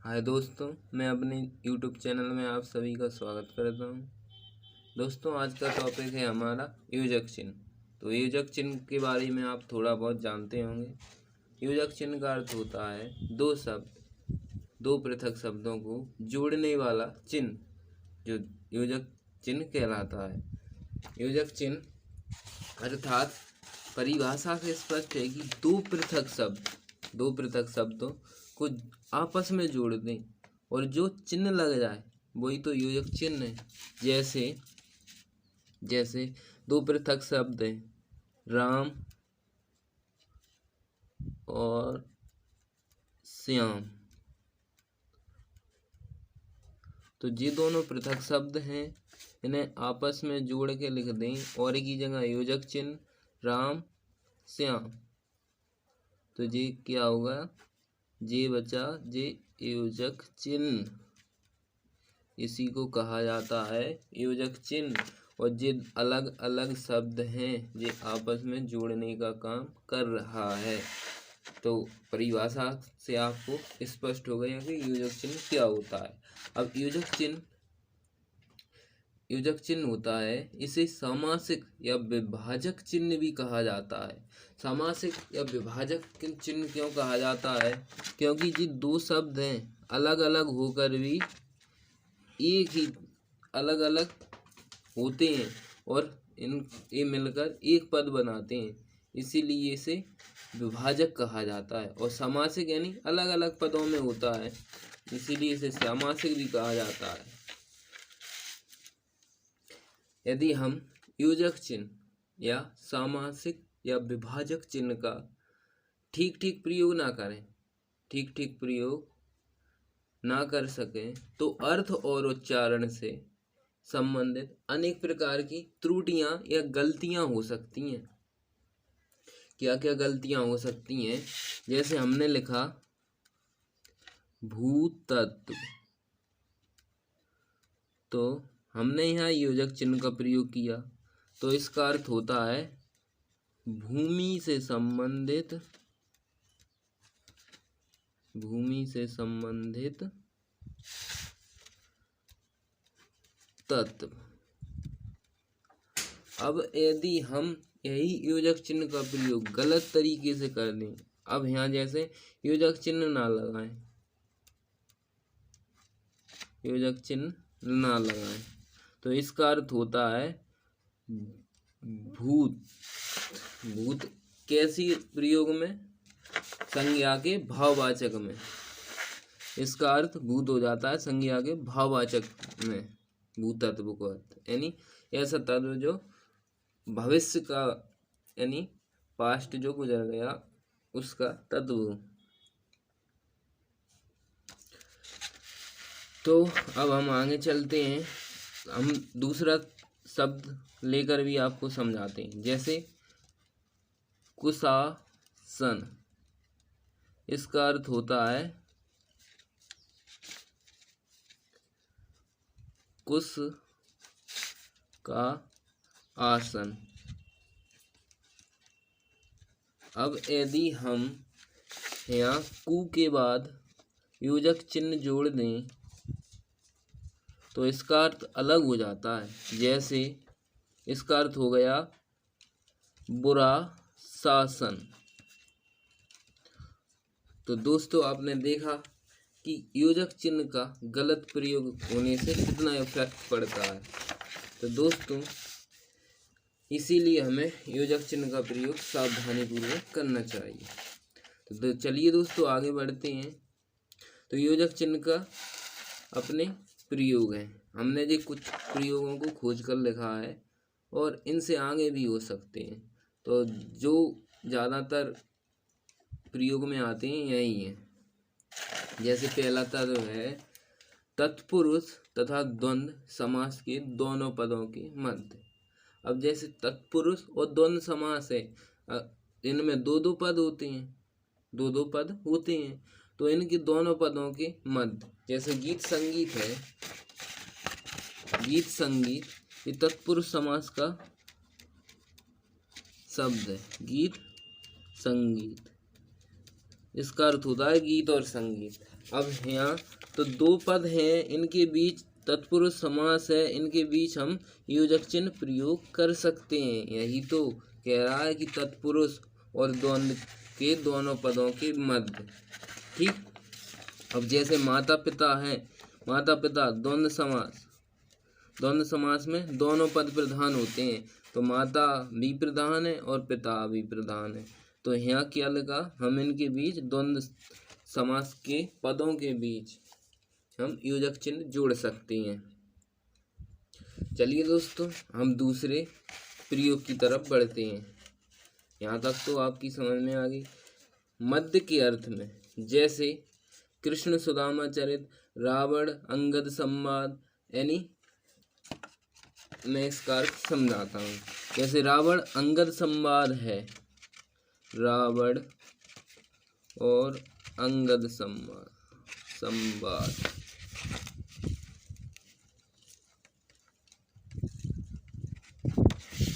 हाय दोस्तों, मैं अपने YouTube चैनल में आप सभी का स्वागत करता हूँ। दोस्तों, आज का टॉपिक है हमारा योजक चिन्ह। तो योजक चिन्ह के बारे में आप थोड़ा बहुत जानते होंगे। योजक चिन्ह का अर्थ होता है दो पृथक शब्दों को जोड़ने वाला चिन्ह, जो योजक चिन्ह कहलाता है। योजक चिन्ह अर्थात परिभाषा से स्पष्ट है कि दो पृथक शब्दों को आपस में जोड़ दें और जो चिन्ह लग जाए वही तो योजक चिन्ह है। जैसे दो पृथक शब्द हैं, राम और श्याम। तो ये दोनों पृथक शब्द हैं, इन्हें आपस में जोड़ के लिख दें और एक ही जगह योजक चिन्ह राम श्याम। तो ये क्या होगा, जे बचा जे योजक चिन्ह। इसी को कहा जाता है योजक चिन्ह। और जे अलग अलग शब्द हैं, जे आपस में जोड़ने का काम कर रहा है। तो परिभाषा से आपको स्पष्ट हो गया कि योजक चिन्ह क्या होता है। अब योजक चिन्ह होता है, इसे सामासिक या विभाजक चिन्ह भी कहा जाता है। सामासिक या विभाजक चिन्ह क्यों कहा जाता है? क्योंकि ये दो शब्द हैं, अलग अलग होकर भी एक ही अलग अलग होते हैं और ये मिलकर एक पद बनाते हैं, इसीलिए इसे विभाजक कहा जाता है। और सामासिक यानी अलग अलग पदों में होता है, इसीलिए इसे सामासिक भी कहा जाता है। यदि हम योजक चिन्ह या सामासिक या विभाजक चिन्ह का ठीक प्रयोग ना कर सकें तो अर्थ और उच्चारण से संबंधित अनेक प्रकार की त्रुटियां या गलतियां हो सकती हैं। क्या क्या गलतियां हो सकती हैं? जैसे हमने लिखा भूतत्व, तो हमने यहाँ योजक चिन्ह का प्रयोग किया, तो इसका अर्थ होता है भूमि से संबंधित तत्व। अब यदि हम यही योजक चिन्ह का प्रयोग गलत तरीके से कर दें, अब यहाँ जैसे योजक चिन्ह ना लगाएं, तो इसका अर्थ होता है भूत कैसी प्रयोग में? संज्ञा के भाववाचक में। इसका अर्थ भूत हो जाता है संज्ञा के भाववाचक में, भूतत्व को अर्थ यानी ऐसा तत्व जो भविष्य का यानी पास्ट जो गुजर गया उसका तत्व। तो अब हम आगे चलते हैं, हम दूसरा शब्द लेकर भी आपको समझाते हैं। जैसे कुशासन, इसका अर्थ होता है कुश का आसन। अब यदि हम यहाँ कु के बाद योजक चिन्ह जोड़ दें तो इसका अर्थ अलग हो जाता है। जैसे इसका अर्थ हो गया बुरा शासन। तो दोस्तों, आपने देखा कि योजक चिन्ह का गलत प्रयोग होने से कितना इफेक्ट पड़ता है। तो दोस्तों, इसीलिए हमें योजक चिन्ह का प्रयोग सावधानीपूर्वक करना चाहिए। तो चलिए दोस्तों, आगे बढ़ते हैं। तो योजक चिन्ह का अपने प्रयोग हैं, हमने जो कुछ प्रयोगों को खोज कर लिखा है और इनसे आगे भी हो सकते हैं। तो जो ज़्यादातर प्रयोग में आते हैं यही हैं। जैसे पहला तत्व है तत्पुरुष तथा द्वंद्व समास के दोनों पदों के मध्य। अब जैसे तत्पुरुष और द्वंद्व समास है, इनमें दो पद होते हैं, तो इनके दोनों पदों के मध्य। जैसे गीत संगीत है, ये तत्पुरुष समास का शब्द है, गीत संगीत। इसका अर्थ होता है गीत और संगीत। अब यहाँ तो दो पद हैं, इनके बीच तत्पुरुष समास है, इनके बीच हम योजक चिन्ह प्रयोग कर सकते हैं। यही तो कह रहा है कि तत्पुरुष और द्वंद्व के दोनों पदों के मध्य। ठीक। अब जैसे माता पिता है, माता पिता द्वंद्व समास, द्वंद्व समास में दोनों पद प्रधान होते हैं, तो माता भी प्रधान है और पिता भी प्रधान है। तो यहाँ क्या लगा, हम इनके बीच द्वंद्व समास के पदों के बीच हम योजक चिन्ह जोड़ सकते हैं। चलिए दोस्तों, हम दूसरे प्रयोग की तरफ बढ़ते हैं। यहाँ तक तो आपकी समझ में आ गई। मध्य के अर्थ में जैसे कृष्ण सुदामा चरित, रावण अंगद संवाद, यानी मैं इसका अर्थ समझाता हूँ। जैसे रावण अंगद संवाद है, रावण और अंगद संवाद,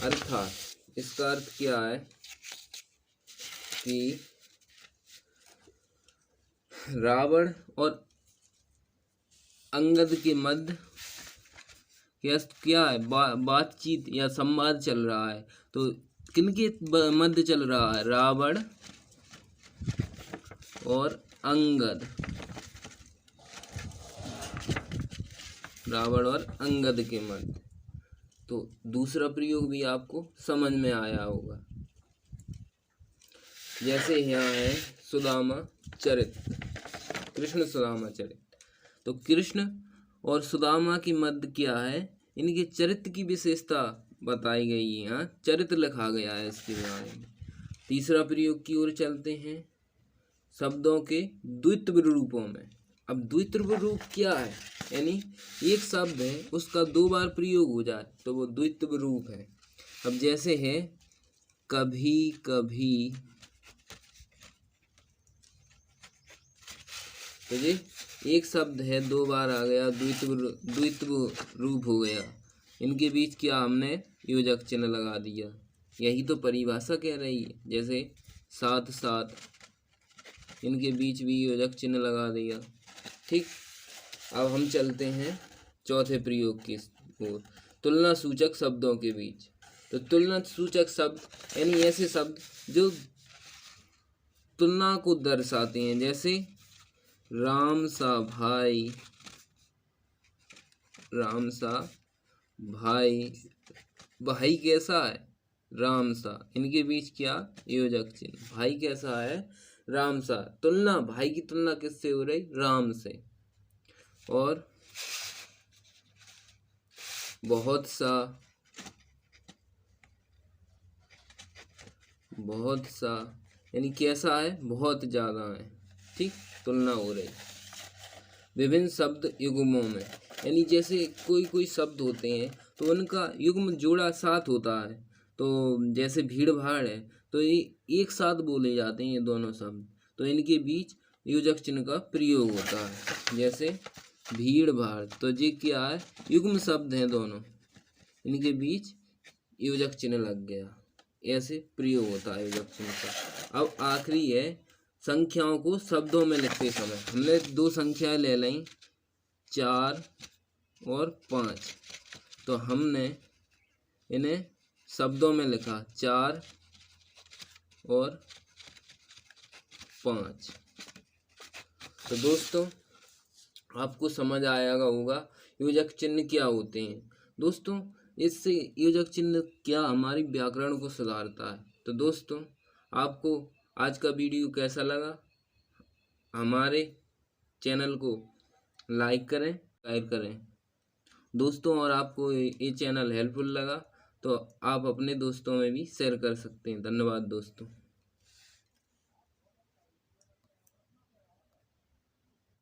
अर्थात इसका अर्थ क्या है कि रावण और अंगद के मध्य क्या है, बातचीत या संवाद चल रहा है। तो किनके मध्य चल रहा है, रावण और अंगद, रावण और अंगद के मध्य। तो दूसरा प्रयोग भी आपको समझ में आया होगा। जैसे यहाँ है सुदामा चरित, कृष्ण सुदामा चरित। तो कृष्ण और सुदामा की मध्य क्या है, इनके चरित्र की विशेषता बताई गई है, यहाँ चरित्र लिखा गया है इसके बारे में। तीसरा प्रयोग की ओर चलते हैं, शब्दों के द्वित्व रूपों में। अब द्वित्व रूप क्या है, यानी एक शब्द है उसका दो बार प्रयोग हो जाए तो वो द्वित्व रूप है। अब जैसे है कभी कभी, तो ये एक शब्द है दो बार आ गया, द्वित्व रूप हो गया। इनके बीच क्या, हमने योजक चिन्ह लगा दिया। यही तो परिभाषा कह रही है। जैसे साथ साथ, इनके बीच भी योजक चिन्ह लगा दिया। ठीक। अब हम चलते हैं चौथे प्रयोग की ओर, तुलना सूचक शब्दों के बीच। तो तुलना सूचक शब्द यानी ऐसे शब्द जो तुलना को दर्शाते हैं। जैसे राम सा भाई, राम सा भाई, भाई कैसा है, राम सा। इनके बीच क्या, योजक चिन्ह। भाई कैसा है, राम सा। तुलना, भाई की तुलना किससे हो रही, राम से। और बहुत सा, बहुत सा यानी कैसा है, बहुत ज्यादा है। ठीक, तुलना हो रही। विभिन्न शब्द युग्मों में, यानी जैसे कोई कोई शब्द होते हैं तो उनका युग्म जोड़ा साथ होता है। तो जैसे भीड़ भाड़ है तो ये एक साथ बोले जाते हैं ये दोनों शब्द, तो इनके बीच योजक चिन्ह का प्रयोग होता है। जैसे भीड़ भाड़, तो ये क्या है, युग्म शब्द हैं दोनों, इनके बीच योजक चिन्ह लग गया। ऐसे प्रयोग होता है योजक चिन्ह का। अब आखिरी है संख्याओं को शब्दों में लिखते समय। हमने दो संख्याएं ले लीं, 4 और 5, तो हमने इन्हें शब्दों में लिखा 4 और 5। तो दोस्तों आपको समझ आएगा होगा योजक चिन्ह क्या होते हैं। दोस्तों इससे योजक चिन्ह क्या हमारी व्याकरण को सुधारता है। तो दोस्तों आपको आज का वीडियो कैसा लगा, हमारे चैनल को लाइक करें, सब्सक्राइब करें दोस्तों। और आपको ये चैनल हेल्पफुल लगा तो आप अपने दोस्तों में भी शेयर कर सकते हैं। धन्यवाद दोस्तों।